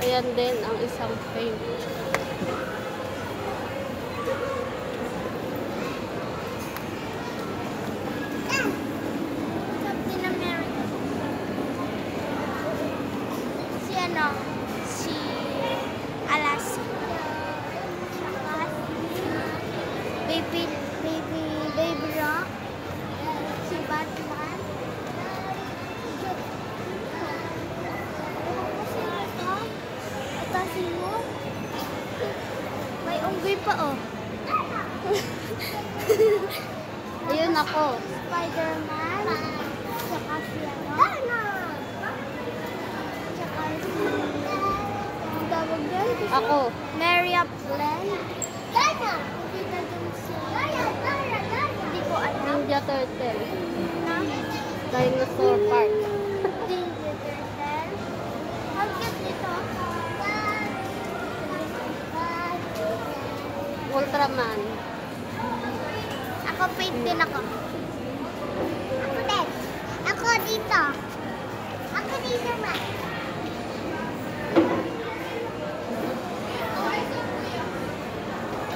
Ayan din ang isang paint. Captain America. Si Alaska. Tsaka Baby Rock. Si Batman. Ito sino? May unggoy pa oh. Ayun ako. Spider-Man. Tsaka si Tsaka si ang tawag yan? Ako. Mary Upland. Hindi na dun si hindi ko alam. Ninja Turtle. Na? Dinosaur Park. Ninja Turtle. Ang cute nito. Ultraman. Ako paint din ako. Ako din. Ako dito. Ako dito man.